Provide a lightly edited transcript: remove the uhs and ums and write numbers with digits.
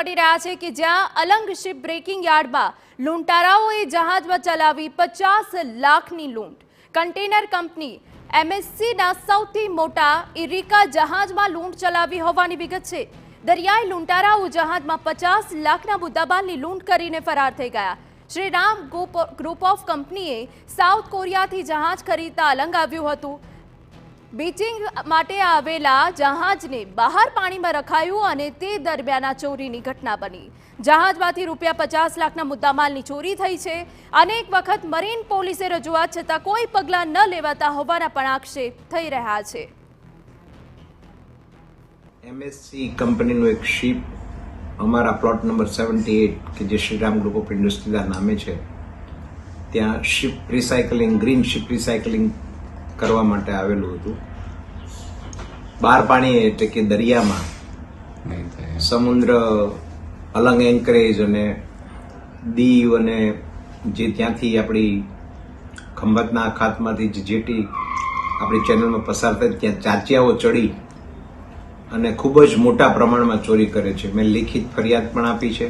મળી રહ્યા છે કે જ્યાં અલંગ શિપ બ્રેકિંગ યાર્ડમાં લૂંટારાઓએ જહાજમાં ચલાવી 50 લાખની લૂંટ. કન્ટેનર કંપની MSCના સૌથી મોટા ઇરિકા જહાજમાં લૂંટ ચલાવી હોવાની વિગત છે. દરિયાઈ લૂંટારાઓ જહાજમાં 50 લાખના મુદ્દામાલની લૂંટ કરીને ફરાર થઈ ગયા. શ્રીરામ ગ્રુપ ઓફ કંપનીએ સાઉથ કોરિયાથી જહાજ ખરીદતા અલંગ આવ્યું હતું. બીચિંગ માટે આવેલા જહાજને બહાર પાણીમાં રખાયું અને તે દરમિયાન ચોરીની ઘટના બની. જહાજમાંથી ₹50 લાખના મુદ્દામાલની ચોરી થઈ છે. અનેક વખત મરીન પોલીસે રજૂઆત છતાં કોઈ પગલાં ન લેવાતા હોવાના પણ આક્ષેપ થઈ રહ્યા છે. MSC કંપનીનું એક શિપ અમારા પ્લોટ નંબર 78 કે જે શ્રીરામ ગ્રુપ ઓફ ઇન્ડસ્ટ્રીના નામે છે, ત્યાં ship recycling, green ship recycling કરવા માટે આવેલું હતું. બહાર પાણી એટલે કે દરિયામાં સમુદ્ર, અલંગ એન્કરેજ અને દીવ અને જે ત્યાંથી આપણી ખંભાતના અખાતમાંથી જે જેટી આપણી ચેનલમાં પસાર થાય ત્યાં ચાંચિયાઓ ચડી અને ખૂબ જ મોટા પ્રમાણમાં ચોરી કરે છે. મેં લિખિત ફરિયાદ પણ આપી છે.